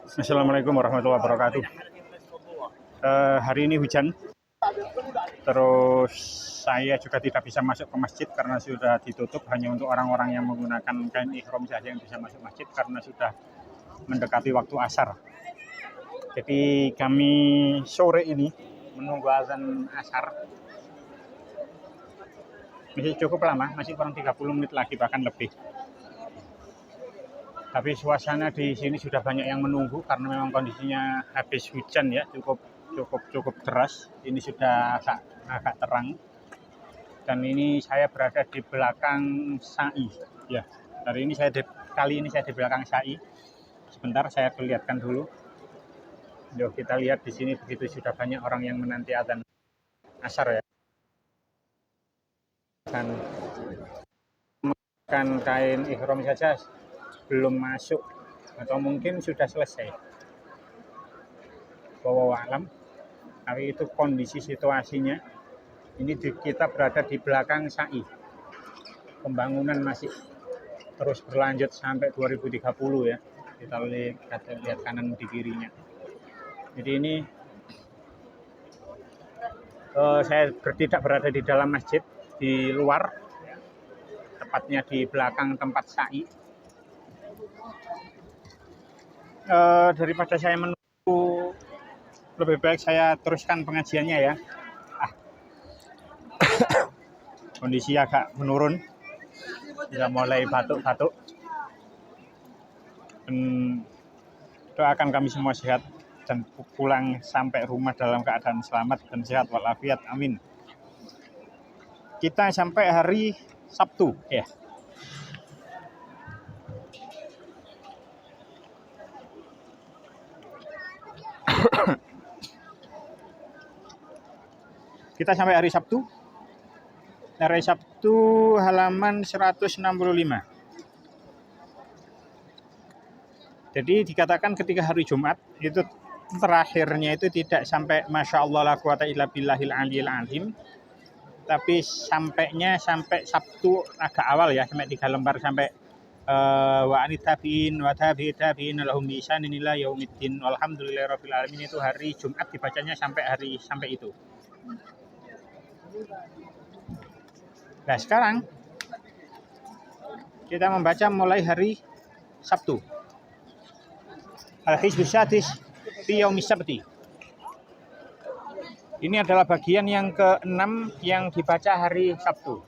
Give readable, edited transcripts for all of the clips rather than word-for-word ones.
Assalamualaikum warahmatullahi wabarakatuh. Hari ini hujan, terus saya juga tidak bisa masuk ke masjid karena sudah ditutup, hanya untuk orang-orang yang menggunakan kain ihram saja yang bisa masuk masjid karena sudah mendekati waktu asar. Jadi kami sore ini menunggu azan asar. Masih cukup lama, masih kurang 30 menit lagi bahkan lebih. Tapi suasana di sini sudah banyak yang menunggu karena memang kondisinya habis hujan ya, cukup deras. Ini sudah agak terang. Dan ini saya berada di belakang SAI. Ya, kali ini saya di belakang SAI. Sebentar saya perlihatkan dulu. Yuk kita lihat di sini begitu sudah banyak orang yang menanti azan asar ya. Dan menggunakan kain ihram saja belum masuk atau mungkin sudah selesai. Wallahu a'lam. Tapi itu kondisi situasinya. Ini kita berada di belakang SAI. Pembangunan masih terus berlanjut sampai 2030 ya. Kita lihat kanan di kirinya. Jadi ini saya tidak berada di dalam masjid, di luar, tepatnya di belakang tempat SAI. Daripada saya menunggu, lebih baik saya teruskan pengajiannya ya. Kondisi agak menurun, sudah mulai batuk-batuk. Doakan kami semua sehat dan pulang sampai rumah dalam keadaan selamat dan sehat walafiat, amin. Kita sampai hari Sabtu ya. Kita sampai hari Sabtu. Hari Sabtu halaman 165. Jadi dikatakan ketika hari Jumat itu terakhirnya itu tidak sampai Masya Allah la quwata illa billahil aliyil azim, tapi sampai Sabtu agak awal ya, sampai 3 lembar sampai wa anitabiin wa tabi'in lahum bi ihsanin ila yaumiddin walhamdulillahirabbil alamin. Itu hari Jumat dibacanya sampai itu. Nah sekarang kita membaca mulai hari Sabtu. Al-Hizbus Sadis fi Yaumis Sabti. Ini adalah bagian yang ke-6 yang dibaca hari Sabtu.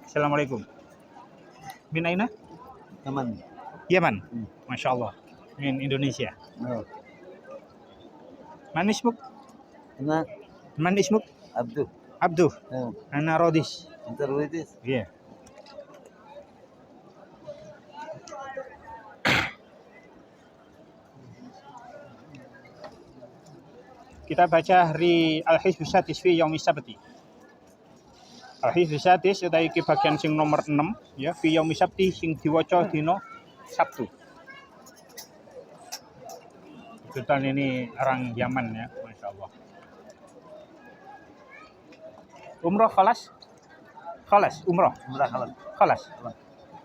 Assalamualaikum. Min aina? Yaman. Yaman. Masya Allah. Min Indonesia. Oh. Man ismuk? Man ismuk? Abduh. Ana Rodis. Iya. Kita baca hari Al-Hizbus Sadis fi Yaumis Sabti. Al-Hizbus Sadis utawi iki bagian sing nomor 6 ya, fi Yaumis Sabti sing diwaca dina Sabtu. Kebetulan ini orang Yaman ya, Masya Allah. Umroh khalas? Khalas, umroh. Khalas.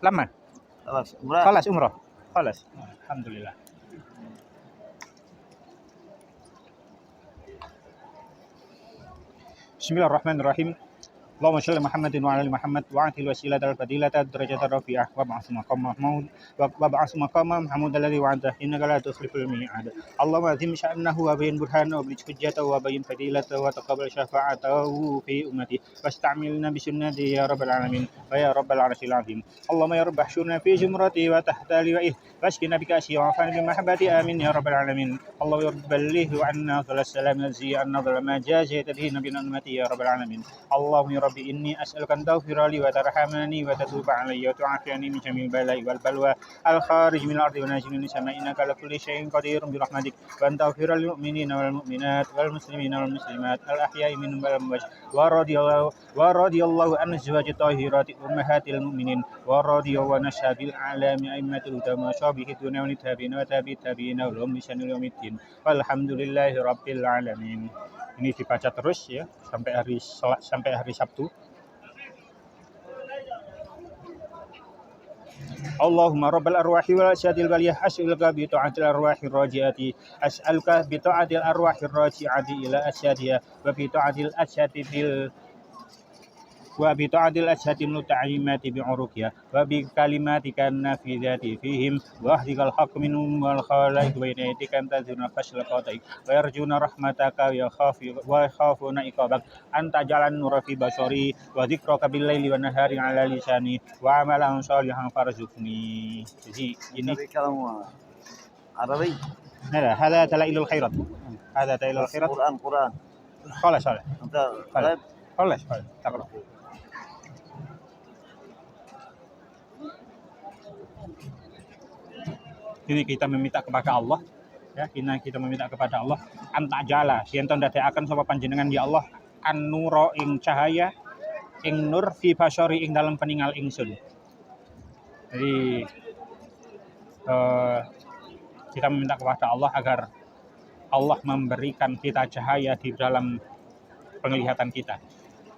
Lama? Khalas umroh. Khalas. Alhamdulillah. Bismillahirrahmanirrahim. Allahumma shalli Muhammadin wa ala ali Muhammad wa atil wasilata wal fadilata darajata rafi'ah wa ba'as maqamam Mahmud alladhi wa'ada innaka la tukhliful mi'ad. Allahumma azim sya'nahu wa bayin burhanahu wa blij hujjatahu wa bayin fadilatahu wa taqabbal syafa'atahu fi ummati wastamilna bi sunnati ya rabbal alamin wa ya rabbal arsyil azim. Allahumma ya rabb ahsyurna fi zumrati wa tahta liwa'ihi wasqina bika asyi wa afani bi mahabbati amin ya rabbal alamin. Allahumma ya rabballihi wa anna salam nazi anna ma jazita bihi nabiyina ummati ya rabbal alamin. Allahumma Rabbi inni as'aluka an taghfira li wa tarhamani wa tatuba alayya wa tu'afiyani min jamil bala'i wal balwa al kharij min al ardi wa najini min sama'i innaka ala kulli syai'in qadirun bi rahmatik wa an taghfira lil mu'minina wal mu'minat wal muslimina wal muslimat al ahya'i minhum wal amwat wa radiyallahu an azwaji tahirati ummahatil mu'minin wa radiyallahu an ashabil alami a'immatul huda syabihi dunya wa tabi'ina wa tabi'ina wa lahum bi sanil yaumiddin walhamdulillahi rabbil alamin. Ini dibaca terus ya sampai hari Sabtu. اللهم رب الأرواح والأجساد البالية أسألك بطاعة الأرواح الراجعة أسألك بطاعة الأرواح الراجعة إلى أجسادها وبطاعة الأجساد المتعلمات بعروقها وبكلماتك النافذات فيهم واهدك الحق منهم والخلائق بين يديك أن تزن فشل قاطعك ويرجون رحمتك ويخافون عقابك أن تجعل النور في بصري وذكرك بالليل والنهار على لساني وعملا صالحا فارزقني. Jadi ini كلام عربي. هذا دلائل الخيرات. هذا دلائل الخيرات. قرآن. خلاص. أنت خلاص. تقرأ. Ini kita meminta kepada Allah, ya, kita meminta kepada Allah antajala yen to ndadekaken sapa panjenengan ya Allah an-nura ing cahaya ing nur fi basari ing dalam peningal ingsun. Jadi kita meminta kepada Allah agar Allah memberikan kita cahaya di dalam penglihatan kita.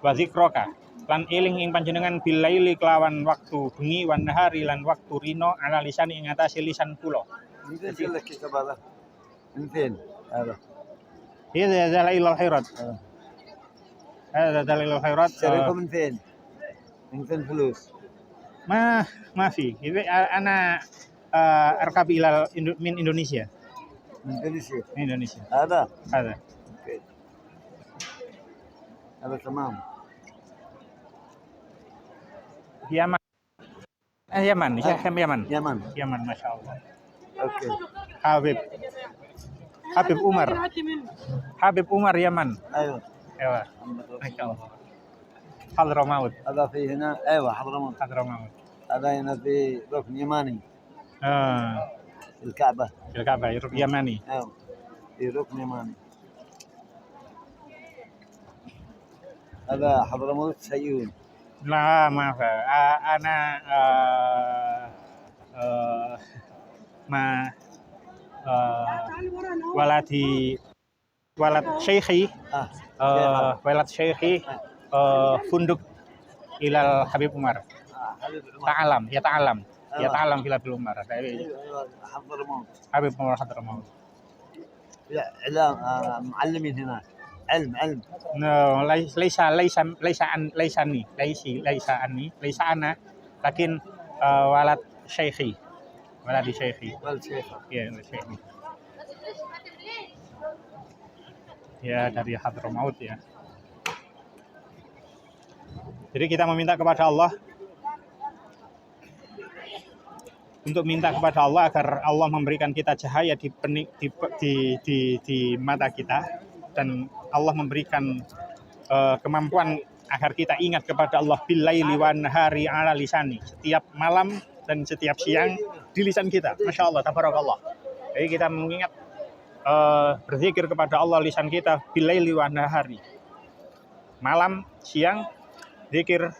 Wa zikraka lan eling ing panjenengan bilaili kelawan waktu bengi wan nahari lan waktu rino ala lisan ing atase lisan kula. Ini lek kitab هذا من فين هذا؟ هذا دلائل الخيرات. هذا دلائل الخيرات. شريكه من فين؟ من فين فلوس؟ ما في. أنا أركب إلى من إندونيسيا. من إندونيسيا. هذا. أوكي. هذا تمام. Yaman. Yaman. Yaman, Masya Allah. Oke. Habib Umar Yaman. أيوة. Masya Allah. Hadramaut. هذا في هنا. أيوة حضرموت. هذا هنا في ركن يماني. الكعبة Yamani. أيوة. في ركن يماني. هذا حضرموت سيون. Nah, maaf. Ana walad syekhi funduk ilal Habib Umar. Ta'alam fil Habib Umar. حضرموت. Habib Umar Hadramaut. إعلام معلمين هنا. علم. No, laisa ana, lakin walad syekhi. Ya, syekhi. Ya, dari Hadramaut ya. Jadi kita meminta kepada Allah untuk minta kepada Allah agar Allah memberikan kita cahaya di mata kita, dan Allah memberikan kemampuan agar kita ingat kepada Allah bilaili wan nahari ala lisani, setiap malam dan setiap siang di lisan kita. Masya Allah, tabarakallah. Jadi kita mengingat berzikir kepada Allah lisan kita bilaili wan nahari, malam siang zikir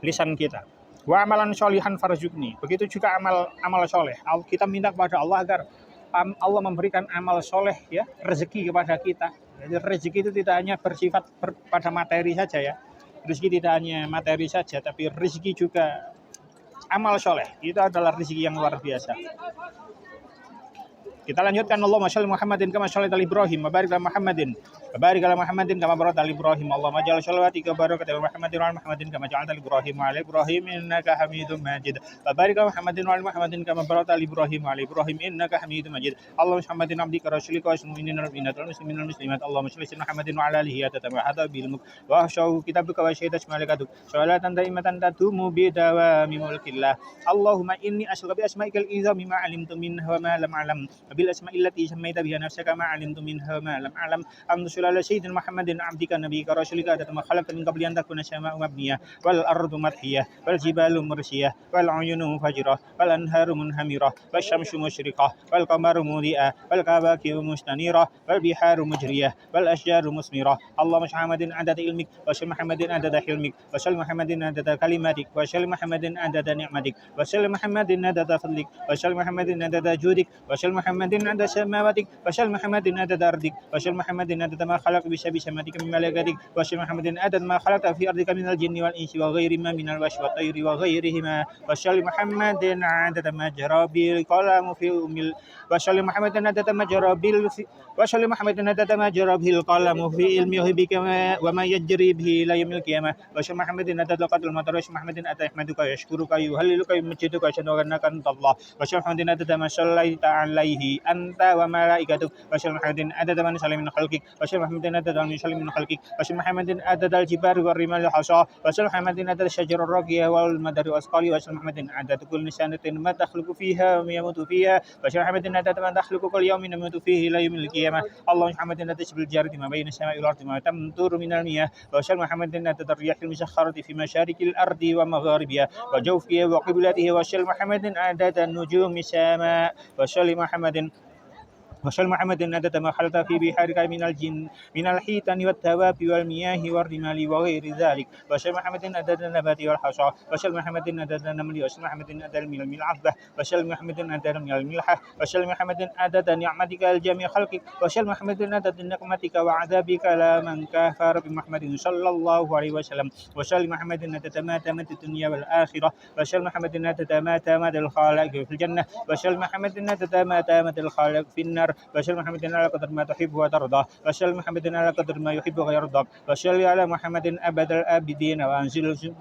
lisan kita. Wa amalan sholihan farzuqni. Begitu juga amal soleh. Kita minta kepada Allah agar Allah memberikan amal soleh, ya, rezeki kepada kita. Jadi rezeki itu tidak hanya bersifat pada materi saja, ya. Rezeki tidak hanya materi saja, tapi rezeki juga amal soleh. Itu adalah rezeki yang luar biasa. Kita lanjutkan. Allahumma shalli Muhammadin kama shallaita ala Ibrahim wa barik ala Muhammadin kama barakta ala Ibrahim. Allahumma ja'al sholawati barakatan ala Muhammadin wa ala Muhammadin kama ja'alta ala Ibrahim wa ala Ibrahim innaka Hamidum Majid. Wa barik ala Muhammadin wa ala Muhammadin kama barakta ala Ibrahim wa ala Ibrahim innaka Hamidum Majid. Allahumma Muhammadin abdika rasulika wa mu'minina wal muslimin Allahumma shalli ala Muhammadin wa ala alihi wa hada bil mulk wa ahshahu kitabaka wa syahidatu malaikatuk sholatan daimatan tadumu bi dawami mulkillah. Allahumma inni as'aluka bi asma'ikal izami ma 'alimtu minha wa ma lam a'lam bil asma'il lati sammaita biha nafsaka ma 'alimtu minha ma lam a'lam amsallu ala sayyidina Muhammadin abdika nabiyyika rasulika datama khalaqta min qabli an takuna sama'u mabniyah wal ardu madhiyah wal jibalu mursiyah wal 'uyunu fajrah wal anharu munhamirah wasyamsu musyriqah wal qamaru mudhi'ah wal kawakibu mustanirah wal biharu mujriyah wal asjaru musmirah. Allahumma Muhammadin adada ilmik wa salli Muhammadin adada hilmik wa salli Muhammadin adada kalimatik wa salli Muhammadin adada ni'matik wa salli Muhammadin adada fadlik wa salli Muhammadin adada judik wa salli Muhammadin adada samawatik wa salli Muhammadin adada ardik wa salli Muhammadin adada ما خلق بسماتك من ملائكتك وصل محمد عدد ما خلقت في أرضك من الجن والإنس وغيرهما من الوحش والطير وغيرهما وصل محمد عدد ما جرى بالقلم في وصل محمد عدد ما جرى وصل محمد عدد ما جرى به القلم في علمه بك وما يجري به إلى يوم القيامة وصل محمد عدد قدر المطر وصل محمد أتى يحمدك ويشكرك يهللك يمجدك ويشهد أنك أنت الله وصل محمد عدد ما صليت عليه أنت وملائكتك وصل محمد عدد ما نزل من خلقك وصل محمد عدد ما نزل من خلقك وصل محمد عدد الجبال والرمال الحصى وصل محمد عدد الشجر الراقية والمدر والأسقال وصل محمد عدد كل نسانة ما تخلق فيها وما يموت فيها وصل محمد عدد ما تخلق كل يوم يموت فيه إلى يوم القيامة اللهم محمد عدد شبه الجارة ما بين السماء والأرض ما تمطر من المياه وصل محمد عدد الرياح المسخرة في مشارق الأرض ومغاربها وجوفها وقبلته وصل محمد عدد النجوم السماء وصل محمد عدد ما خلق في بحارك من الجن من الحيتان والثواب والمياه والرمال وغير ذلك وصل محمد عدد النبات والحصى وصل محمد عدد النمل وصل محمد عدد العذبة وصل محمد عدد الملحة وصل محمد عدد نعمتك الجميع خلقك وصل محمد عدد نقمتك وعذابك لا من كفر بمحمد صلى الله عليه وسلم وصل محمد عدد ما تمت الدنيا والآخرة وصل محمد عدد ما تمت الخالق في الجنة وصل محمد عدد ما تمت الخالق في النار وصل محمد على قدر ما تحب وترضى وصل محمد على قدر ما يحب ويرضى وصل على محمد أبد الآبدين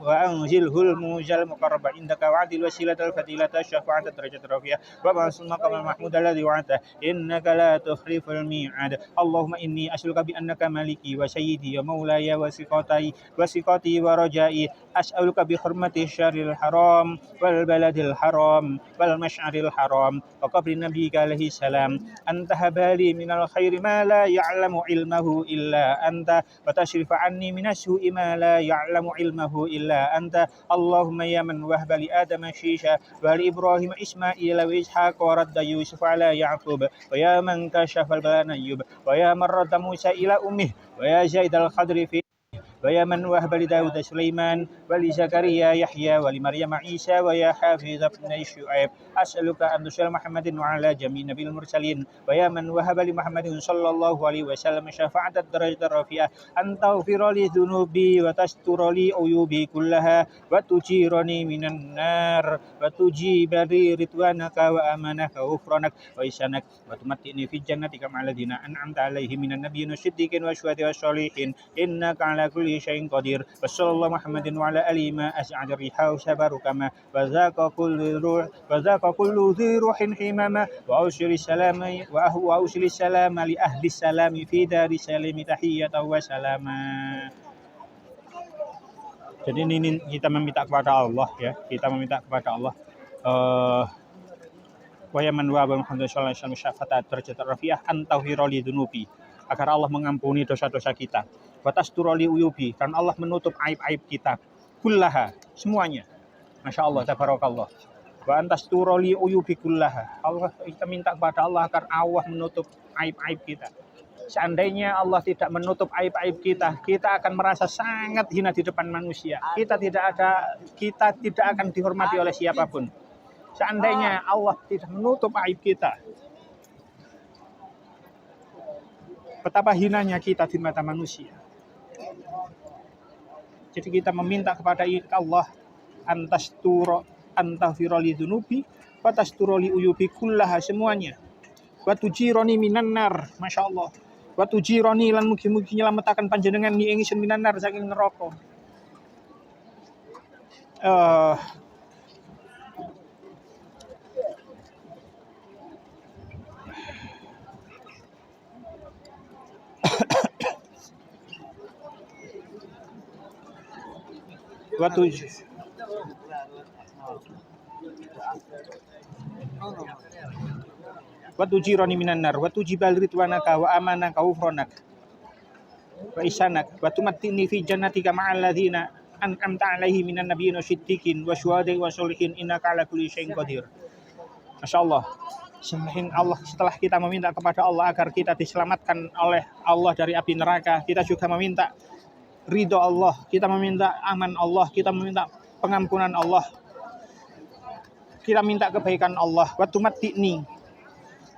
وأنزله الموجى المقرب عندك وعد الوسيلة الفضيلة الشفاعة الدرجة الرفيعة وابعث المقام المحمود الذي وعدته إنك لا تخلف الميعاد اللهم إني أسألك بأنك مالكي وسيدي ومولاي وثقتي ورجائي أسألك بحرمة الشهر الحرام والبلد الحرام والمشعر الحرام وقبر نبيك عليه السلام أن تهب لي من الخير ما لا يعلم علمه إلا أنت وتصرف عني من السوء ما لا يعلم علمه إلا أنت اللهم يا من وهب لآدم شيشا ولإبراهيم إسماعيل وإسحاق ورد يوسف على يعقوب ويا من كشف البلاء أيوب ويا من رد موسى إلى أمه ويا زيد الخضر في ويا من وهب لداود سليمان ولزكريا يحيى ولمريم عيسى ويا حافظ ابن شعيب أسألك أن تصل محمد وعلى جميع النبي المرسلين ويا من وهب لمحمد صلى الله عليه وسلم شفاعة الدرجة الرفيعة أن تغفر لي ذنوبي وتستر لي عيوبي كلها وتجيرني من النار وتجيب لي رضوانك وأمانك وغفرانك وإحسانك وتمتعني في جنتك مع الذين أنعمت عليهم من النبيين والصديقين والشهداء والصالحين إنك على كل شيء قدير وصلى الله محمد وعلى آله ما أسعد الريح وسبر كما وذاك كل ذي روح حماما وأوصل السلام لأهل السلام في دار السلام تحية وسلاما. Jadi ini kita meminta kepada Allah ya, kita meminta kepada Allah wa ya man wa Muhammad sallallahu alaihi wasallam syafa'at darajat rafi'ah antawhira li dzunubi, agar Allah mengampuni dosa-dosa kita. Watasturoli uyubi, karena Allah menutup aib-aib kita kullaha, semuanya. Masya Allah, tabarakallah. Wa antasturoli uyubi kullaha, Allah, kita minta kepada Allah agar Allah menutup aib-aib kita. Seandainya Allah tidak menutup aib-aib kita, kita akan merasa sangat hina di depan manusia. Kita tidak akan dihormati oleh siapapun. Seandainya Allah tidak menutup aib kita, betapa hinanya kita di mata manusia. Jadi kita meminta kepada Allah antahfiroli dunubi watasturoli uyubi kullaha, semuanya. Watujironi minan nar, Masya Allah. Watujironi lan mugi-mugi nyelametaken panjenengan ni ingsun minan nar, saking neraka. Watujironi minan nar watujibal ridwanaka wa amanaka ufronak wa isanak watumattini fi jannatika ma'al ladzina an'amta alaihi minan nabiyyin wasiddiqin wasyuhada'i wassolihin innaka ala kulli syai'in qadir. Masyaallah. Setelah kita meminta kepada Allah agar kita diselamatkan oleh Allah dari api neraka, kita juga meminta ridho Allah, kita meminta aman Allah, kita meminta pengampunan Allah, kita minta kebaikan Allah. Watumattini,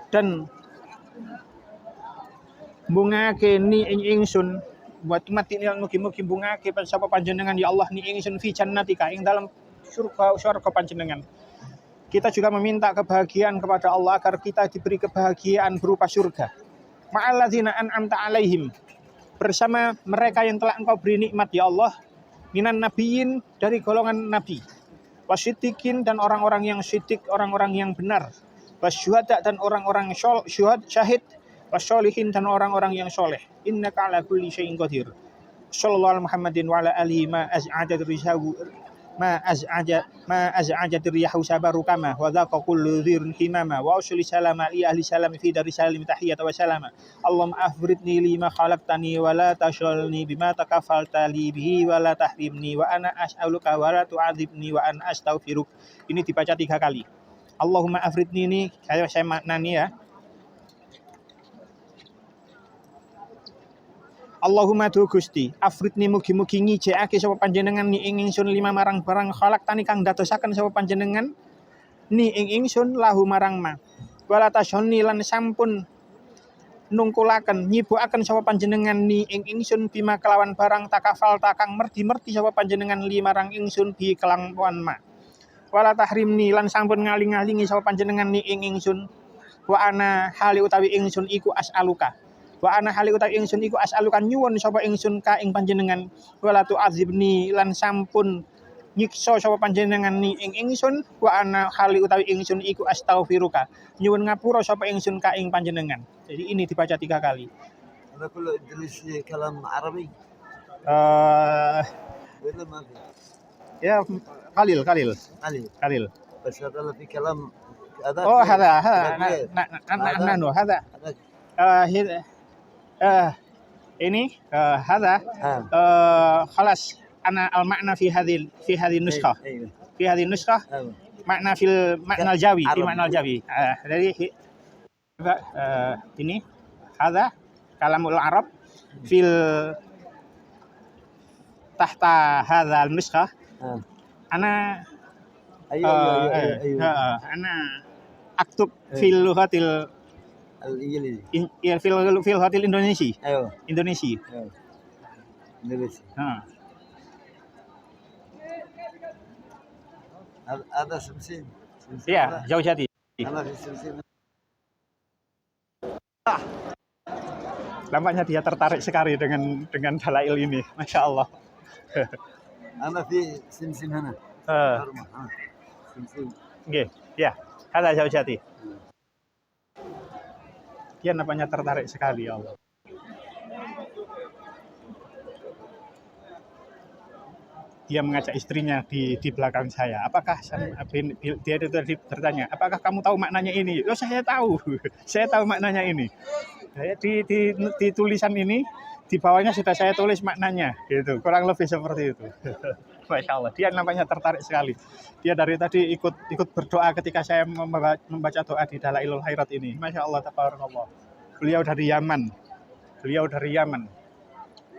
dan bungake ni ingsun buat mati yang mugi-mugi bungake sapa panjenengan ya Allah ni ingsun fi jannatika ing dalam surga panjenengan. Kita juga meminta kebahagiaan kepada Allah agar kita diberi kebahagiaan berupa surga. Ma'alladzina an'amta alaihim, bersama mereka yang telah Engkau beri nikmat ya Allah, minan nabiyyin, dari golongan nabi, wasiddiqin, dan orang-orang yang siddiq, orang-orang yang benar, wasyuhada, dan orang-orang syahid, wasyolihin, dan orang-orang yang soleh. Innaka ala kulli syai'in qadir. Sallallahu alaihi Muhammadin wa ala alihi ma az'ajat riyahu sabaru kama wa dhaqa kullu dhirrin himama wa usli salama li ahli salami fi dari salim tahiyat wa salama. Allahumma afridni lima khalaqtani wa la tashalni bima takafalta li bihi wa la tahrimni wa ana as'aluka wa la tu'adzibni wa ana astaghfiruk. Ini dibaca 3 kali. Allahumma afridni ini saya maknani ya. Allahumma tu Gusti, afridni mugi-mugi ngijekake sapa panjenengan ni ing ingsun lima marang barang khalaq tani kang dadosaken sapa panjenengan ni ing ingsun lahu marang ma. Wala tasyonni lan sampun nungkulaken nyibukaken sapa panjenengan ni ing ingsun bima kelawan barang takafal takang merdi-merdi sapa panjenengan li marang ingsun bi kelawan ma. Wala tahrimni lan sampun ngaling-alingi sapa panjenengan ni ing ingsun wa ana hali utawi ingsun iku as'aluka. Wa ana hali utawi ingsun iku as'alukan nyuwun sapa ingsun ka ing panjenengan wala tu'adzibni lan sampun nyiksa sapa panjenengan ni ing ingsun wa ana hali utawi ingsun iku astaghfiruka nyuwun ngapura sapa ingsun ka ing panjenengan. Jadi ini dibaca 3 kali. هذا كله إنجليزي كلام عربي ولا ما في؟ Ya qalil. علي بس هذا اللي في كلام هذا هذا ini هذا خلاص أنا المعنى في هذه النسخة في هذه النسخة معنى في المعنى الجاوي في معنى الجاوي. Jadi ini هذا kalamul Arab fil tahta هذا النسخة أنا أنا أكتب في اللغة الإنجليزية في اللغة الإندونيسية. إندونيسي. هذا سمسم. Ya, زوجتي. أنا في سمسم. Nampaknya dia tertarik sekali dengan dalail ini, masya Allah. أنا في سمسم هنا. سمسم. Oke, ya, halo Zaujati. Dia nampaknya tertarik sekali, ya Allah. Dia mengajak istrinya di belakang saya. Apakah dia itu bertanya, apakah kamu tahu maknanya ini? Oh, saya tahu. Saya tahu maknanya ini. Di tulisan ini di bawahnya sudah saya tulis maknanya, gitu. Kurang lebih seperti itu. Masya Allah, dia nampaknya tertarik sekali. Dia dari tadi ikut berdoa ketika saya membaca doa di Dalailul Khairat ini. Masya Allah, tabarakallah. Beliau dari Yaman.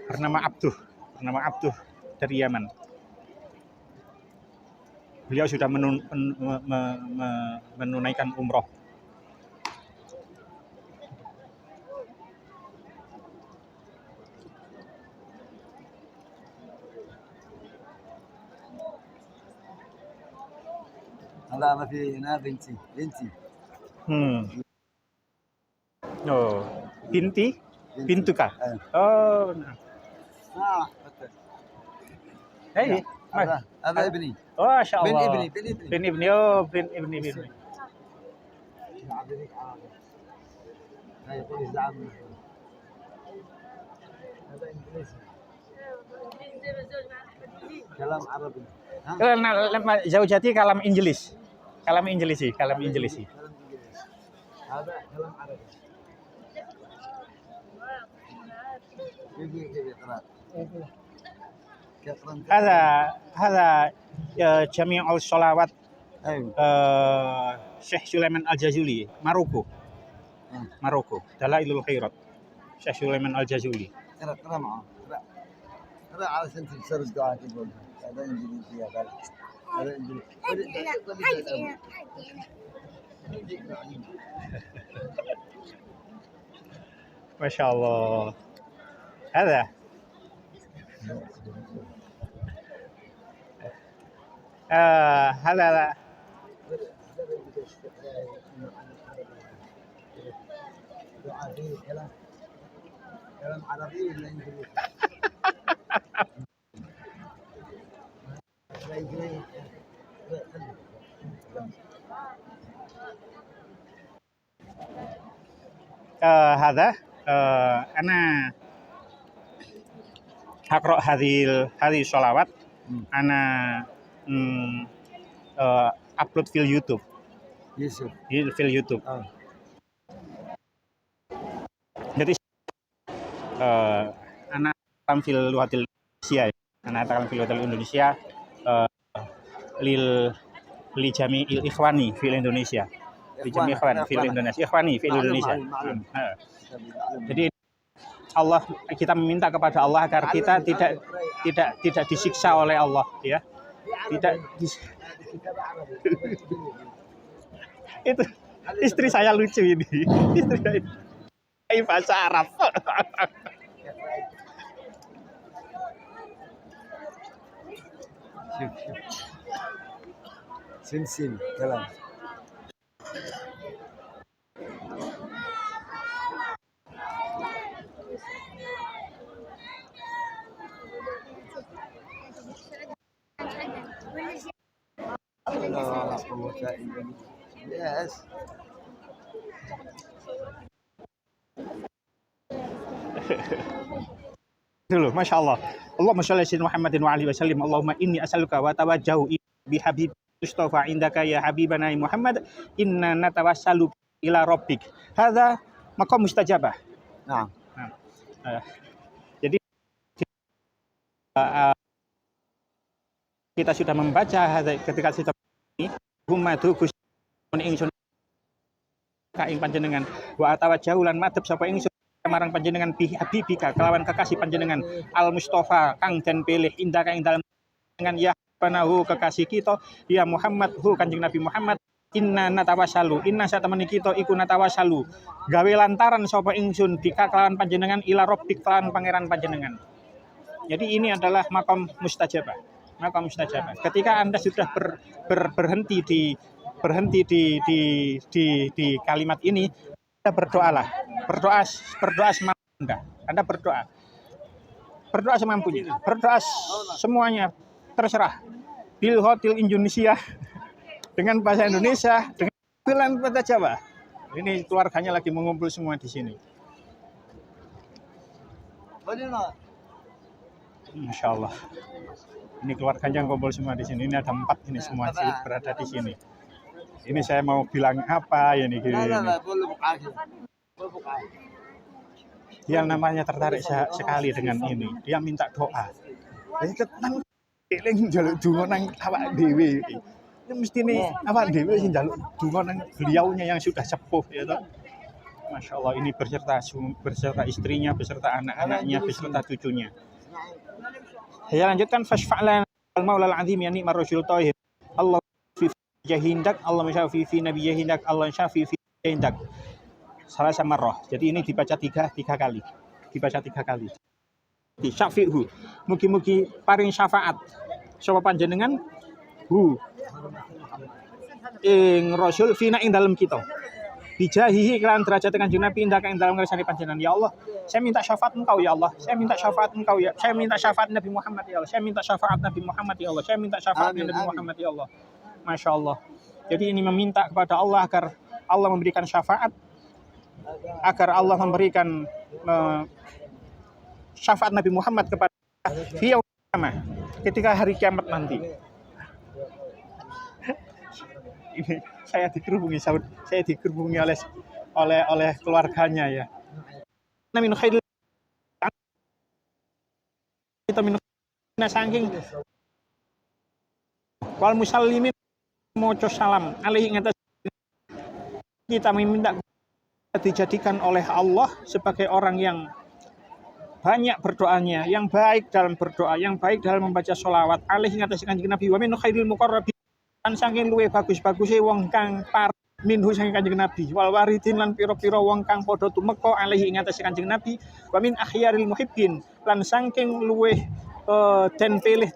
Bernama Abduh dari Yaman. Beliau sudah menunaikan umroh. هلا أنا في هنا بنتي. Oh, bintuka. Oh, nah. Hey, هذا ابني. Oh, masya Allah. بن ابني. Oh, bin ibni. هاي يقول زعم. هذا إنجليزي. كلام عربي. Lama Zaujati kalam Inggris. Kalam Inggris. هذا كلام عربي. كيف يقرأ؟ هذا جميع الصلوات Syekh Sulaiman Al-Jazuli, Maroko. Dalailul Khairat. Syekh Sulaiman Al-Jazuli. اقرأ معه. اقرأ علشان تفسر الدعاء تقول. هذا إنجليزي هذا إنجليزي. Masya Allah. Ada. Ada. كلام عربي ولا انجليزي؟ هذا أنا هقرأ هذه الصلوات. أنا upload في اليوتيوب. يوسف في اليوتيوب. Jadi anak tampil luatil Indonesia, anak tampil luatil Indonesia li jami'il ikhwani fil Indonesia. Li jami'il ikhwan fil Indonesia. Ikhwani fil Indonesia. Jadi Allah, kita meminta kepada Allah agar kita tidak disiksa oleh Allah, ya. Itu istri saya lucu ini. Istri saya bahasa Arab. سمسم كلام لا قوة إلا بالله. يس Dulu, Masya Allah. Allahumma sholli ala Muhammadin wa alihi wasallim. Allahumma inni as'aluka wa tawajjahu bi habib Mustafa indaka ya habibana Muhammad inna natawassalu ila rabbik. Hadza maqam mustajabah. Nah. Jadi kita sudah membaca ketika sudah ini humadu gusti ingsun ka ing panjenengan wa tawajjahu lan madhep sapa ingsun marang panjenengan bi habibika kelawan kekasih panjenengan al Mustafa kang den pilih indaka ing dalem dengan ya panahu kekasih kita ya Muhammad hu kanjeng Nabi Muhammad inna natawassalu inna satemene kita iku natawassalu gawe lantaran sapa ingsun bika kelawan panjenengan ila rabbik kelawan pangeran panjenengan. Jadi ini adalah makom mustajabah. Makom mustajabah. Ketika Anda sudah berhenti di kalimat ini, Anda berdoalah. Berdoa semampu Anda. Anda berdoa. Berdoa semampunya. Berdoa semuanya terserah. Bil Hotel Indonesia dengan bahasa Indonesia, dengan pilihan bahasa Jawa. Ini keluarganya lagi mengumpul semua di sini. Masya Allah. Ini keluarganya kumpul semua di sini. Ini ada 4 ini semua berada di sini. Ini saya mau bilang apa ini? Dia namanya tertarik sekali dengan ini. Dia minta doa. Jadi tenang eling njaluk donga nang awak dhewe iki. Ini mesti nih awak dhewe sing njaluk donga nang beliaunya yang sudah sepuh ya toh. Masya Allah, ini beserta istrinya, beserta anak-anaknya, beserta cucunya. Saya lanjutkan fasfa'lan al-maulal azim yani marrasul tahir. Allah fi jahindak, Allah syafi fi nabi jahindak, Allah syafi fi jahindak. Salah sama roh. Jadi ini dibaca tiga kali. Dibaca 3 kali. Di syafi'hu. Mugi-mugi paring syafaat. Sapa panjenengan hu ing rasul fina ing dalem kita. Bijahihi kelan derajat Kanjeng Nabi indah ing dalam ngersani panjenengan. Ya Allah, saya minta syafaat Engkau ya Allah. Saya minta syafaat Engkau ya. Saya minta syafaat Nabi Muhammad ya Allah. Saya minta syafaat Nabi Muhammad ya Allah. Saya minta syafaat Nabi Muhammad ya Allah. Masya Allah. Jadi ini meminta kepada Allah agar Allah memberikan syafaat, agar Allah memberikan syafaat Nabi Muhammad kepada fi yaumil ketika hari kiamat nanti. Ini saya dikerubungi oleh keluarganya ya. Min khairil kita min saking wal musallimin moco salam alaihi ngatas kita meminta dijadikan oleh Allah sebagai orang yang banyak berdoanya, yang baik dalam berdoa, yang baik dalam membaca sholawat alaihi ngatas Kanjeng Nabi wa min khairil muqarrabin. Kan saking luwe bagus-baguse wong kang minhu saking Kanjeng Nabi wal waridin lan pira-pira wong kang padha tumeka alaihi ing atase Kanjeng Nabi wa min akhyaril muhibbin lan saking luweh den pilih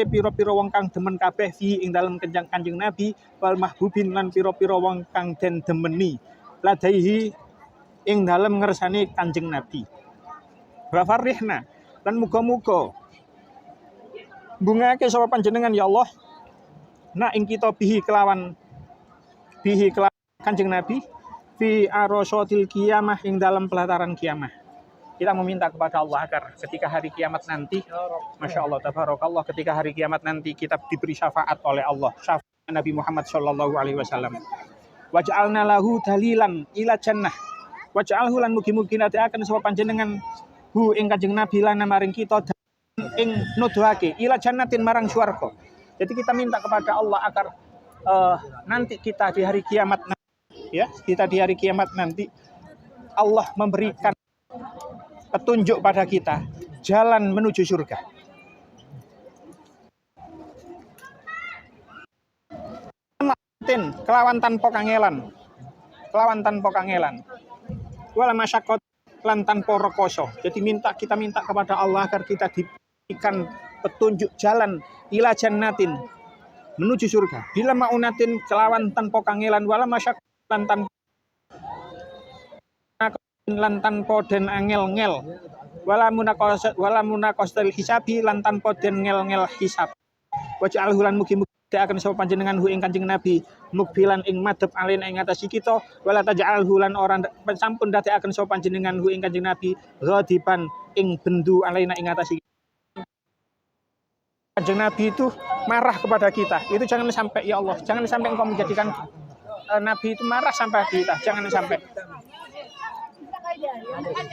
pira-pira wong kang demen kabeh fi ing dalem Kanjeng Nabi wal mahbubin lan pira-pira wong kang den demeni ladaihi ing dalem ngersani Kanjeng Nabi wa farihna lan muga-muga bungake sapa panjenengan ya Allah ing kita bihi kelawan Kanjeng Nabi fi arosotil kiamah ing dalam pelataran kiamah. Kita meminta kepada Allah agar ketika hari kiamat nanti, Masya Allah, tabarakallah, ketika hari kiamat nanti kita diberi syafaat oleh Allah, syafaat Nabi Muhammad Shallallahu Alaihi Wasallam. Waj'alna lahu dalilan ila jannah. Waj'alhu lan mugi-mugi akan sapa panjenengan hu ing Kanjeng Nabi lan maring kita ing nuduhake ila jannatin marang swarga. Jadi kita minta kepada Allah agar nanti kita di hari kiamat nanti Allah memberikan petunjuk pada kita jalan menuju surga. Kelawan tanpa kangelan. Wala masyaqqat lan tanpa rekoso. Jadi kita minta kepada Allah agar kita diberikan petunjuk jalan ila jannatin menuju surga. Bila maunatin kelawan tanpa kangelan wala masyak lan tanpa den angel-ngel wala munaqasal hisabi lan tanpa den ngel-ngel hisab. Waj'alhu lan mugi-mugi akan sapa panjenengan hu ing Kanjeng Nabi mukbilan ing madhep alin ing atasi kita wala taj'alhu lan ora sampun dadekaken sapa panjenengan hu ing Kanjeng Nabi ghadiban ing bendu alaina ing atasi Kanjeng Nabi itu marah kepada kita. Itu jangan sampai ya Allah, jangan sampai engkau menjadikan Nabi itu marah sampai kita, jangan sampai.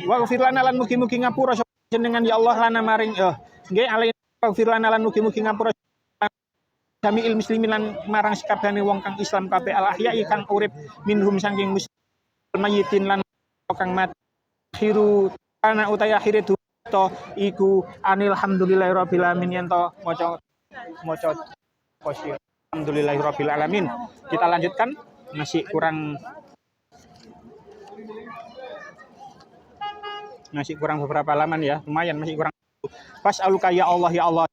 Wa ghfir lana lan mugi-mugi ngapura jenengan ya Allah lana maring nggih alaina wa ghfir lana lan mugi-mugi ngapura jami'il muslimin lan marang sakabehane wong kang Islam kabeh al ahya'i kang urip minhum saking muslim mayitin lan kang mati akhiru ana utaya akhire to iku alhamdulillahirabbil alamin yen to maca alhamdulillahirabbil alamin. Kita lanjutkan, masih kurang beberapa halaman ya, lumayan masih kurang. Fas'aluka ya Allah ya Allah.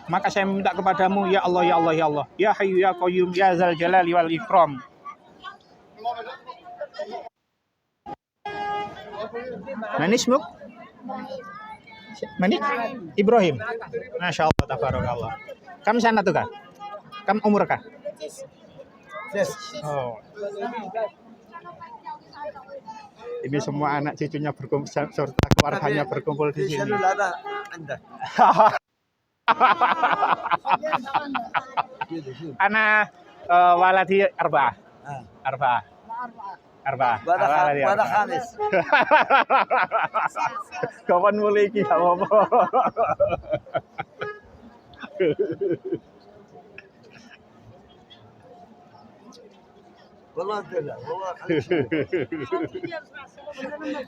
Maka saya minta kepadamu ya Allah ya Allah ya Allah. Ya Hayyu ya Qayyum ya Dzal Jalali wal Ikram. Manismuk? Manik? Ibrahim. Masya Allah, tabarakallah. Kam sana tuh kah? Kam umur kah? Yes. Oh. Ini semua anak cucunya berkumpul serta keluarganya berkumpul di sini. Anak waladi arba'ah. Pada khamis. Kapan mulai iki apa? Wallah tidak.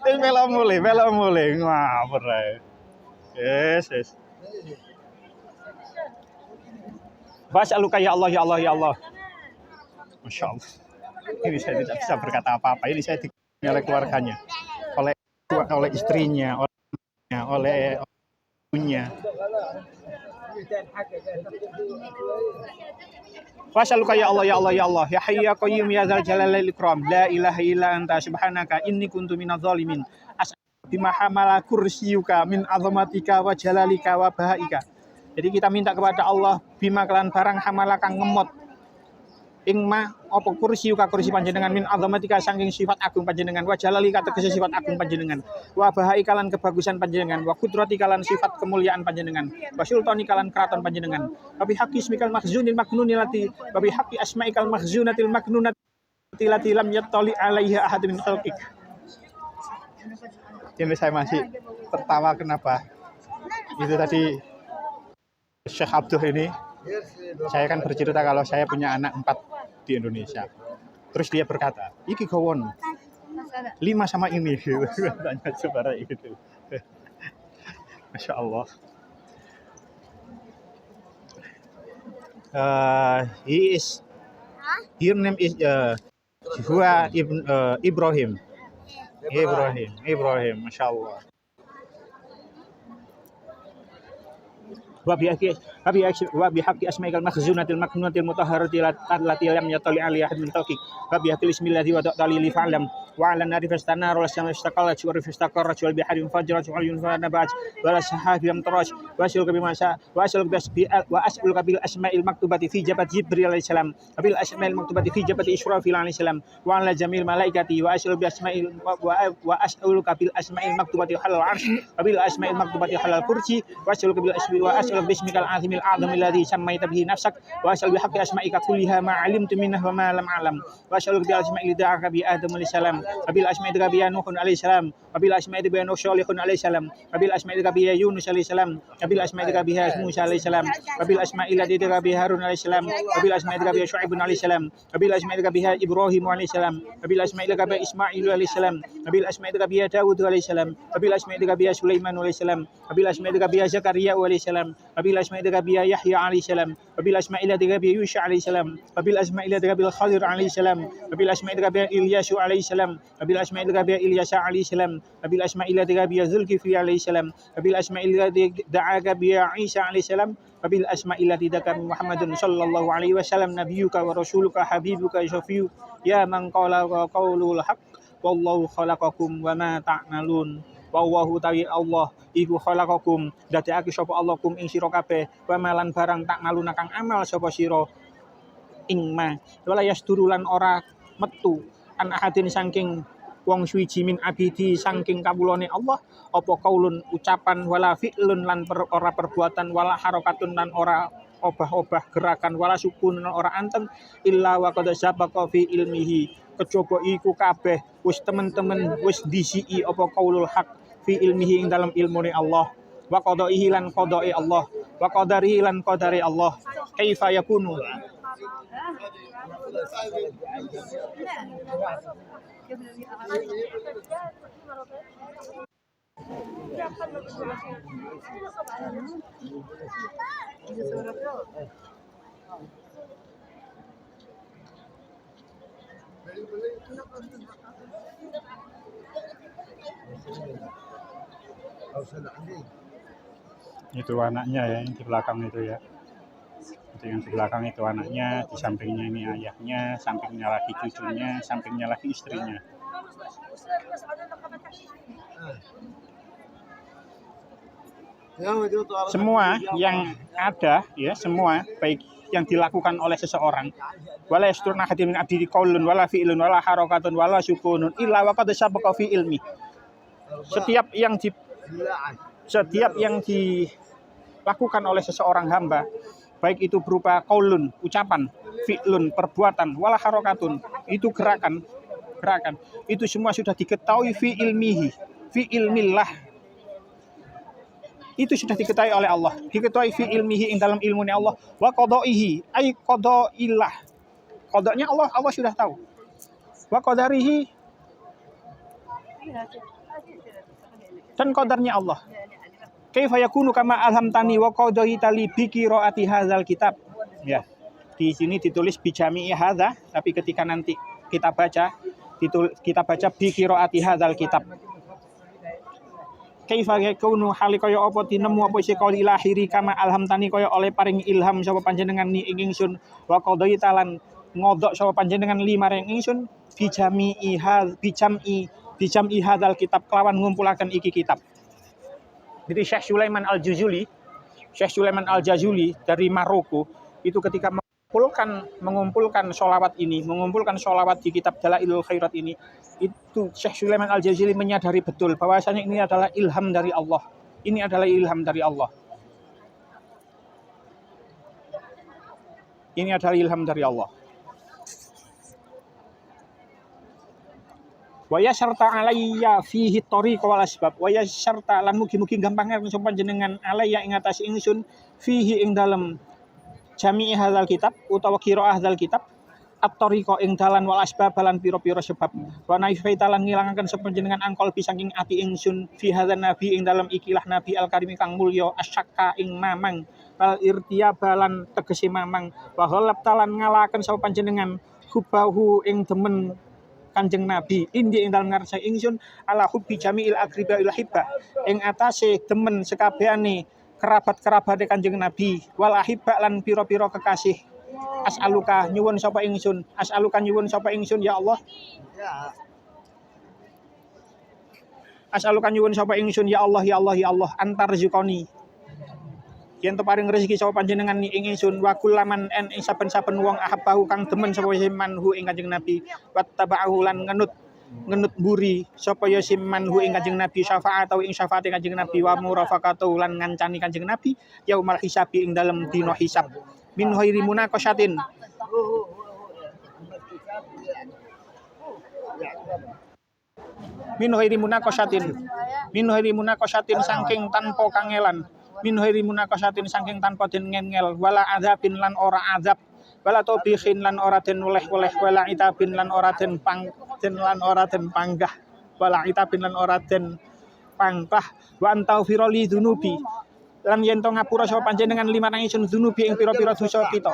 Belok mulai ngawur ae. Yes. Fas'aluka ya Allah ya Allah ya Allah. Masya Allah. Ini saya tidak bisa berkata apa-apa. Ini saya dikunjungi oleh keluarganya, oleh istrinya, oleh ibunya. Fas'aluka ya Allah ya Allah ya Allah ya Hayyu ya Qayyum ya Dzal Jalali wal Ikram la ilaha illa anta subhanaka inni kuntu minadz zalimin as'aluka bima hamala kursiyuka min azamatika wa jalalika wa bahaika. Jadi kita minta kepada Allah bima kelan barang hamala kang ngemot ing ma apa kursi panjenengan min azamatika saking sifat agung panjenengan wa jalalika tegese sifat agung panjenengan wa bahaika lan kebagusan panjenengan wa qudratika lan sifat kemuliaan panjenengan wa sultanika lan kraton panjenengan wa bihaqqi ismikal makhzunil maknunilati wa bihaqqi asmaikal makhzunatil maknunati lati lam yattali alaiha ahad min khalqik. Ini saya masih tertawa kenapa? Itu tadi Syekh Abduh ini, saya kan bercerita kalau saya punya anak 4 di Indonesia. Terus dia berkata, iki gawon 5 sama ini, gitu. Tanya sebarang itu. Masya Allah. Her name is Huwa Ibrahim. Ibrahim, Masya Allah. وبحق أسمائك المخزونة المكنونة المطهرة التي لم يطلع عليها أحد من خلقك وبحق الاسم الذي وضعت لي فاعلم وعلى النار فاستنار والسماء فاستقلت والأرض فاستقرت والبحر انفجرت والعيون فنبعت والسحاب يمطرت وأسألك بالأسماء المكتوبة في جبهة جبريل عليه السلام وبالأسماء المكتوبة في جبهة إسرافيل عليه السلام وعلى جميع الملائكة وأسألك بالأسماء المكتوبة حل العرش وبالأسماء المكتوبة حل الكرسي وأسألك باسمك العظيم الأعظم الذي سميت به نفسك وأسأل بحق أسمائك كلها ما علمت منه وما لم أعلم وأسألك بالأسماء التي دعاك بها آدم عليه السلام وبالأسماء التي بها نوح عليه السلام وبالأسماء التي بها نوح صالح عليه السلام وبالأسماء التي بها يونس عليه السلام وبالأسماء التي بها موسى عليه السلام وبالأسماء التي بها هارون عليه السلام وبالأسماء التي بها شعيب عليه السلام وبالأسماء التي بها إبراهيم عليه السلام وبالأسماء التي بها إسماعيل عليه السلام وبالأسماء التي بها داود عليه السلام وبالأسماء التي بها سليمان عليه السلام وبالأسماء التي بها زكريا عليه السلام وبالأسماء التي بها يحيى عليه السلام وبالأسماء التي بها يوشع عليه السلام وبالأسماء التي بها الخضر عليه السلام وبالأسماء التي بها إلياس عليه السلام وبالأسماء التي بها إلياس عليه السلام وبالأسماء التي بها ذوالكفل عليه السلام وبالأسماء التي دعاك بها عيسى عليه السلام وبالأسماء التي دعاك محمد صلى الله عليه وسلم نبيك ورسولك حبيبك شفيعك يا من قال قول الحق والله خلقكم وما تعملون wallahu ta'ala Allah iku khalaqakum dadekake sapa Allah kum ing sira kabeh wa malan barang tak maluna kang amal sapa sira ing ma wala yasturulan ora metu an ahadin saking wong suwiji min abidi saking kawulane Allah apa kaulun ucapan wala fi'lun lan ora perbuatan wala harakatun lan ora obah-obah gerakan wala sukun lan ora anteng illa wa qad sabaqa fi ilmihi kejaba iku kabeh wis temen-temen wis disiki apa kaulul haq fi ilmihi ing dalam ilmune Allah wa qadaihi lan qada'i Allah wa qadarihi lan qadari Allah kaifa yakunu itu anaknya ya yang di belakang itu ya, itu yang di belakang itu anaknya, di sampingnya ini ayahnya, sampingnya lagi cucunya, sampingnya lagi istrinya. Semua yang ada ya, semua baik yang dilakukan oleh seseorang wala yasturna hadim min abdi qaulun wala fi'lun wala harakatun wala sukunun illa wa qad sabaqa fi ilmi. Setiap yang dilakukan oleh seseorang hamba, baik itu berupa qaulun, ucapan, fi'lun, perbuatan, wala harakatun, itu gerakan, itu semua sudah diketahui fi ilmihi, fi ilmillah. Itu sudah diketahui oleh Allah, diketahui fi ilmihi ing dalam ilmunya Allah, wa qadaihi ay qadaillah. Qadanya Allah sudah tahu. Wa qadarihi dan qadarnya Allah. Kaifa yakunu kama alhamtani wa qadaita li bi qiraati hadzal kitab. Ya. Di sini ditulis bijami'i hadza, tapi ketika nanti kita baca bi qiraati hadzal kitab. Kaifa yakunu hali kaya apa tinemu apa isi kauli lahiri kama alhamtani kaya oleh paring ilham sapa panjenengan ni ing ingsun wa qadaita lan ngodok sapa panjenengan li maring ingsun bijami'i hadzal kitab kelawan ngumpulaken iki kitab. Jadi Syekh Sulaiman Al-Jazuli dari Maroko itu ketika mengumpulkan sholawat di kitab Dalailul Khairat ini, itu Syekh Sulaiman Al-Jazuli menyadari betul bahwasanya ini adalah ilham dari Allah. Wa yasyarta alayya fihi tariq wal asbab wa yasyarta lan mugi-mugi gampang sapa panjenengan alayya ing atas ingsun fihi ing dalem jami'i hadzal kitab utawa qiraah hadzal kitab at-tariqa ing dalan wal asbab lan pira-pira sebab wa naifaita lan ngilangaken sapa panjenengan angkol saking ati ingsun fi hadzal nabi ing dalem ikilah nabi al-karim kang mulya asyakka ing mamang wal irtiabalan tegese mamang wa ghalab talan ngalaken sapa panjenengan hubahu ing demen Kanjeng Nabi indi ing dalem ngarsa ingsun ala hubbi jami'il aqriba il hibba ing atase demen sekabehane kerabat-kerabate Kanjeng Nabi wal ahibba lan pira-pira kekasih. As'aluka nyuwun sapa ingsun ya Allah. As'aluka nyuwun sapa ingsun ya Allah antar zikoni yen to paring rezeki sapa panjenengan ni ing ingsun wa kullaman en ing saben-saben wong ahabbahu kang demen sapa manhu ing Kanjeng Nabi wattaba'ahu lan ngenut mburi sapa ya manhu ing Kanjeng Nabi syafaat atau ing syafaate Kanjeng Nabi wa murafaqatu lan ngancani Kanjeng Nabi yaumal hisabi ing dalem dina hisab min ghairi munaqasyatin min ghairi munaqasyatin saking tanpa kangelan min ghairi munaqasyatin saking tanpa den ngengel wala azabin lan ora azab wala tobihin lan ora den oleh-oleh wala itabin lan ora den panggah wala itabin lan ora den pangkah wa antau firoli dunubi lan yen to ngapura sapa panjenengan limarang ingsun dunubi ing pira-pira dosa kita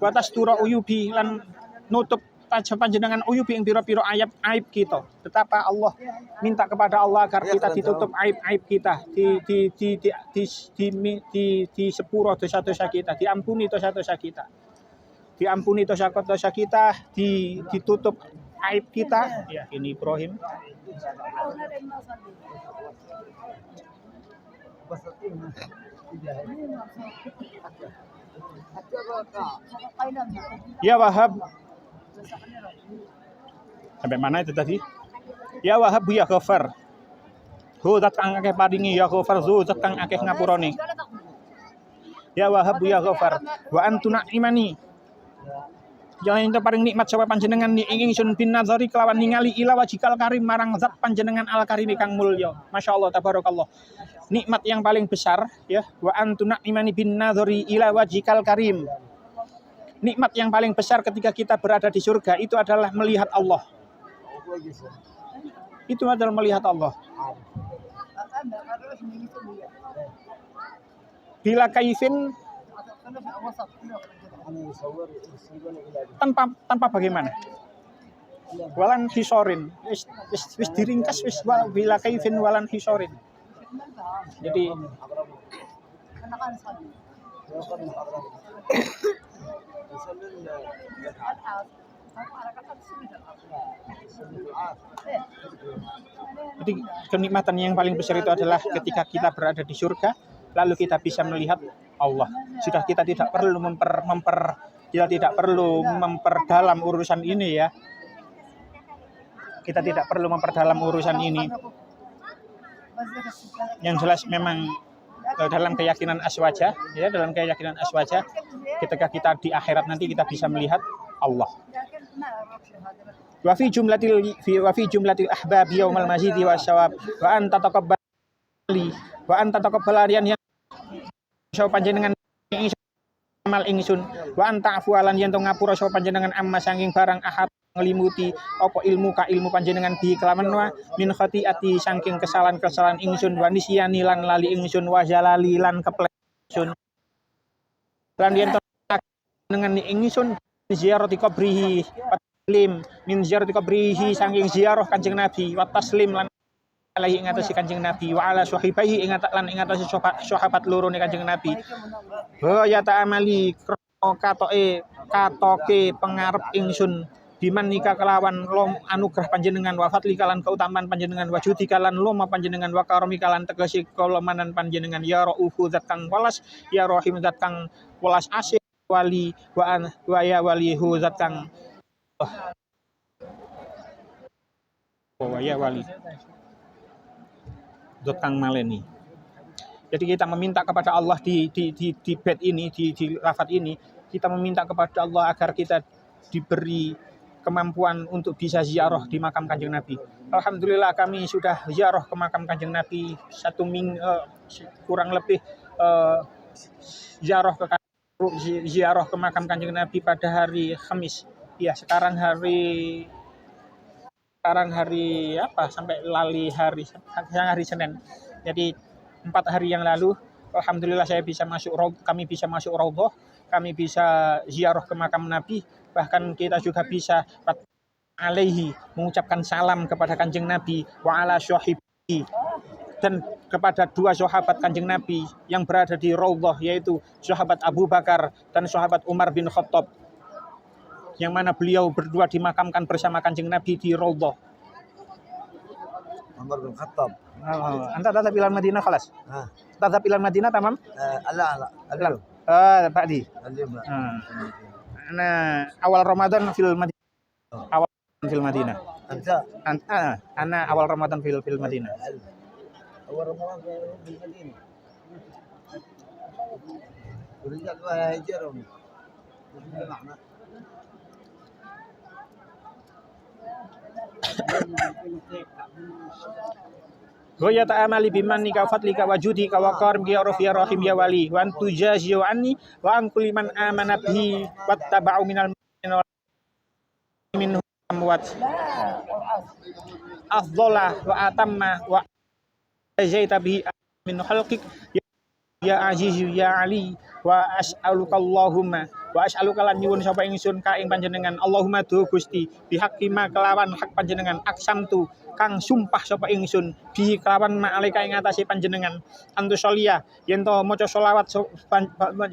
wa tastura uyubi lan nutup panjenengan uyubi ing pira-pira aib kita. Betapa Allah minta kepada Allah agar kita ditutup aib-aib kita, di sepuro dosa-dosa kita, diampuni dosa-dosa kita. Diampuni dosa-dosa kita, ditutup aib kita. Ya, ini Ibrahim. Ya Wahab. Sampai mana itu tadi? Ya Wahab ya Ghafar. Hu zat kang akeh paringi ya Ghafar zu zat kang akeh ngapurane. Ya Wahab ya Ghafar wa antuna imani. Jangan ento paring nikmat sapa panjenengan ni ing ingsun bin nazari kelawan ningali ila wajikal karim marang zat panjenengan al karim kang mulya. Masyaallah tabarakallah. Nikmat yang paling besar ya wa antuna imani bin nazari ila wajikal karim. Nikmat yang paling besar ketika kita berada di surga itu adalah melihat Allah. Itu adalah melihat Allah. Bila kaifin tanpa bagaimana? Walan hisorin. Wis diringkas wis bila kaifin walan hisorin. Jadi jadi kenikmatan yang paling besar itu adalah ketika kita berada di surga, lalu kita bisa melihat Allah. Sudah kita tidak perlu memperdalam urusan ini ya. Kita tidak perlu memperdalam urusan ini. Yang jelas memang dalam keyakinan aswaja, ya dalam keyakinan aswaja, ketika kita di akhirat nanti kita bisa melihat Allah. Wa fi jumlatil ahbab yaumal mazidi wasyawab wa anta taqabbal yang sapa panjenengan amal ingsun wa anta afwalan yen to ngapura sapa panjenengan amma saking barang ahad ngelimuti apa ilmu panjenengan bi kelawan wa min khati'ati saking kesalahan ingsun wa nisyani lan lali ingsun wa jalali lan keplek ingsun lan yen to dengan ingsun ziarah qabrihi taslim min ziarah qabrihi saking ziarah Kanjeng Nabi wa taslim lan alaihi ing atase Kanjeng Nabi wa ala sahibaihi ing atase sahabat loro ne Kanjeng Nabi wa ya ta'amali katoke pangarep ingsun biman nika kelawan lom anugerah panjenengan wa fadli kalan keutamaan panjenengan wa judi kalan loma panjenengan wa karami kalan tegesi kalemanan panjenengan ya raufu zat kang walas ya rahim zat kang welas asih wali wa ya walihu zat kang wa ya wali zat kang maleni. Jadi kita meminta kepada Allah di bed ini di lafaz ini kita meminta kepada Allah agar kita diberi kemampuan untuk bisa ziarah di makam Kanjeng Nabi. Alhamdulillah kami sudah ziarah ke makam Kanjeng Nabi kurang lebih ziarah ke makam Kanjeng Nabi pada hari Kamis. Ya, sekarang hari apa sampai lali hari Senin. Jadi 4 hari yang lalu alhamdulillah kami bisa masuk raudhah, kami bisa ziarah ke makam Nabi. Bahkan kita juga bisa alaihi, mengucapkan salam kepada Kanjeng Nabi, wa ala syahibi, dan kepada dua sahabat Kanjeng Nabi yang berada di Raudhah, yaitu sahabat Abu Bakar dan sahabat Umar bin Khattab, yang mana beliau berdua dimakamkan bersama Kanjeng Nabi di Raudhah. Umar bin Khattab. Anta tadhab ila Madinah khalas. Tadhab ila Madinah tamam? لا اليوم Ba'di. اليوم Ana awal Ramadan fil Madinah. Awal fil Madinah. أنت Ana awal Ramadan fil Madinah. أول رمضان في المدينة ورجال هاجرهم معنا Goya ta'amali bimannika wa fadlika wa judika wa karim ya rafi ya rahim ya wali wa antu jaziyu anni wa an kulli man amana bihi wattaba'u minal mu'minina minhum amwat afdhalah wa atamma wa jazaita bihi min khalqik ya azizu ya ali wa as'aluka Allahumma wa as'aluka lan nyuwun sapa ingsun ka ing panjenengan Allahumma do Gusti bihaqqi ma kelawan hak panjenengan aksamtu kang sumpah sapa ingsun bi kelawan ma'alika ing atase panjenengan antu sholia yen to maca selawat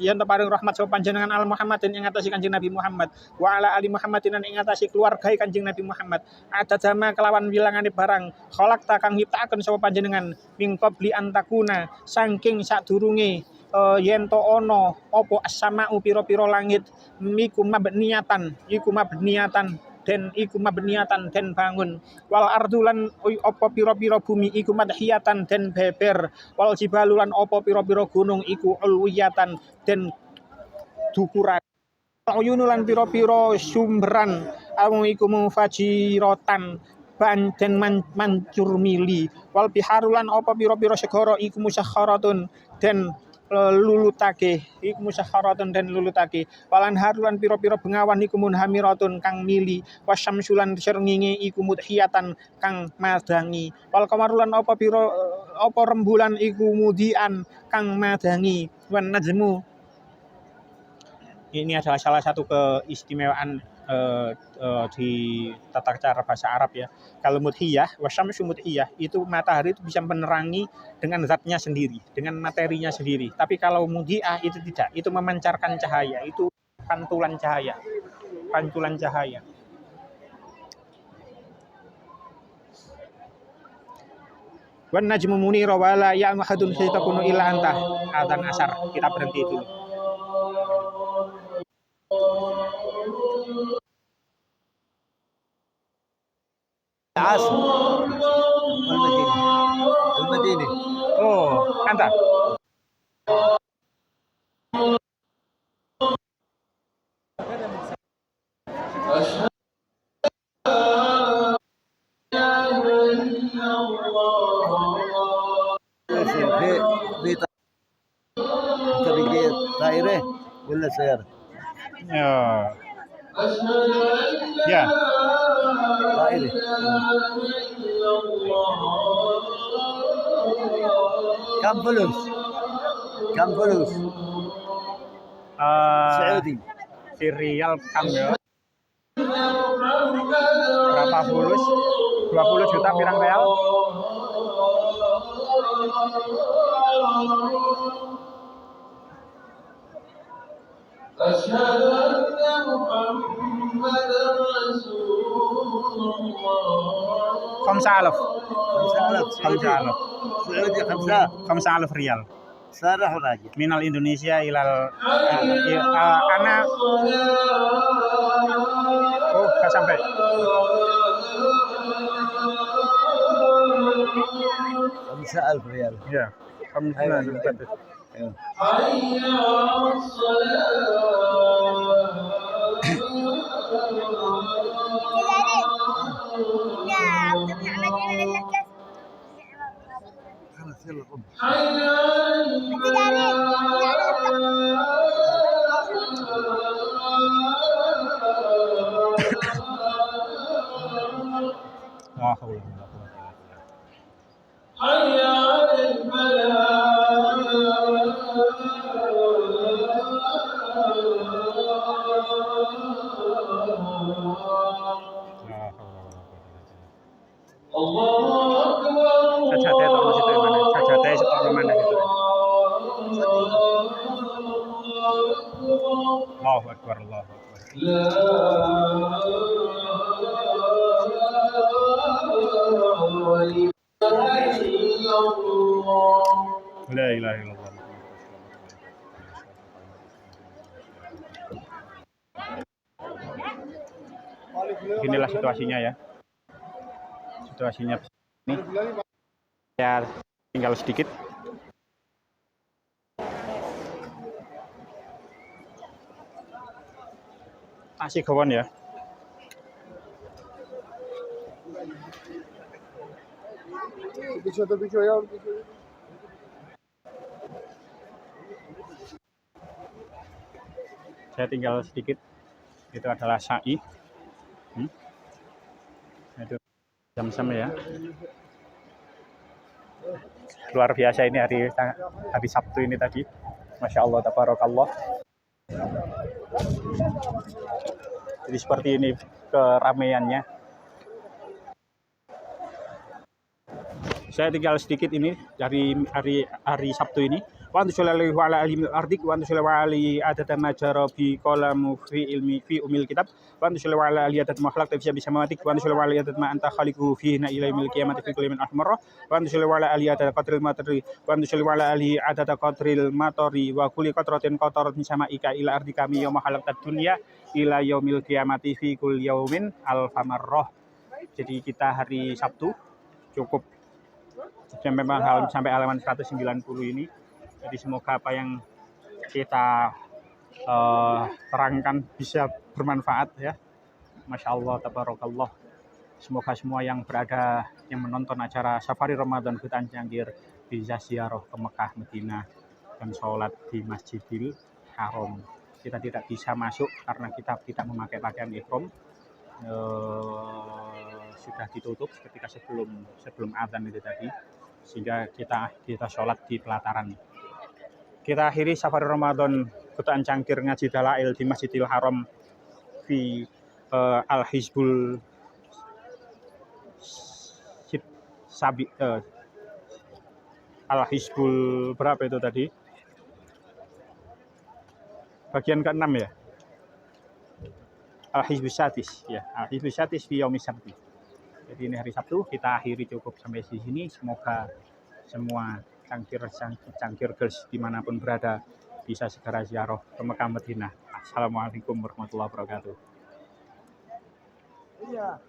yen to paring rahmat sapa panjenengan al Muhammadin ing atase Kanjeng Nabi Muhammad wa ala ali Muhammadin ing atase keluarga Kanjeng Nabi Muhammad adadama kelawan wilangane barang khalaqta kang nyiptakaken sapa panjenengan ming qabli antakuna saking sadurunge yen to ana apa as-sama'u pira-pira langit iku mabniatan den iku mabniatan den bangun wal ardulan apa pira-pira bumi iku madhiyatan den beber wal jibalulan apa pira-pira gunung iku ulwiyatan den dukuran uyunulan pira-pira sumberan amu iku mufajiratan den mancur mili wal biharulan apa pira-pira segara iku musakharatun den lulutake iku musakharatun den lulutake walan harulan pira-pira bengawan iku munhamiratun kang mili wasyamsulan srengenge iku mudhiyatan kang madangi wal kamarulan apa pira apa rembulan iku mudian kang madangi wan najmu. Ini adalah salah satu keistimewaan di tata cara bahasa Arab ya. Kalau mudhiyah, wasyamsu mudhiyah, itu matahari itu bisa menerangi dengan zatnya sendiri, dengan materinya sendiri. Tapi kalau mudhiyah itu tidak, itu memancarkan cahaya, itu pantulan cahaya. Pantulan cahaya. Wan najmu munira wala ya'mahadun saytakunu illa anta. Adzan asar, kita berhenti dulu. العاصمة المدينة Oh, anta. في انت بيجي طائرة ولا سيارة؟ Ya. طائرة كم فلوس؟ كم فلوس؟ سعودي Si Rial kam ya. Berapa fulus? 20 juta pirang real? أشهد أن محمدا رسول الله. 5,000 5000 سعودي 5,000 rial. سارح وراجع Minal Indonesia ilal ana oh nggak sampai 5000 ريال ya 5,000 أيوة. حي على خلاص يلا قم wah Allah. حي على الفلاح Allahu Akbar. Sajate tok masjid mana? Sajate setok mana gitu. Allahu Akbar, Allahu Akbar. La ilaha illallah. La ilaha illallah. Inilah situasinya ya. Situasinya ini. Ya tinggal sedikit. Asik kawan ya. Saya tinggal sedikit. Itu adalah sa'i. Itu jam-jam ya. Luar biasa ini hari Sabtu ini tadi. Masya Allah, tabarakallah. Jadi seperti ini keramaiannya. Saya tinggal sedikit ini dari hari Sabtu ini. Wa antu sallallahu ala alimil ardik wa antu sallallahu ali adata majara bi qalamu fi ilmi fi umil kitab wa antu sallallahu ala ali adat makhluk bisa matik wa antu sallallahu ali adat ma anta khaliqu fi na ila yaumil qiyamati fi kulli min ahmar wa antu sallallahu ala ali adat qatril matri wa antu sallallahu ala ali adat qatril matori wa kulli qatratin qatarat min samaika ila ardi kami yauma khalaqtad dunya ila yaumil qiyamati fi kulli yaumin alfamarrah. Jadi kita hari Sabtu cukup sampai halaman 190 ini. Jadi semoga apa yang kita terangkan bisa bermanfaat ya. Masya Allah, tabarakallah. Semoga semua yang berada, yang menonton acara Safari Ramadan Hutan Cangkir bisa ziarah ke Mekah, Madinah, dan sholat di Masjidil Haram. Kita tidak bisa masuk karena kita tidak memakai pakaian ihram. Sudah ditutup ketika sebelum azan itu tadi, sehingga kita sholat di pelataran. Kita akhiri Safari Ramadan Hutan Cangkir ngaji dalail di Masjidil Haram di Al-Hizbul Al-Hizbul berapa itu tadi? Bagian ke-6 ya. Al-Hizbus Sadis ya. Al-Hizbus Sadis fi yaumis sabti. Jadi ini hari Sabtu kita akhiri cukup sampai di sini. Semoga semua cangkir girls dimanapun berada bisa segera ziarah ke Mekah Madinah. Assalamualaikum warahmatullahi wabarakatuh.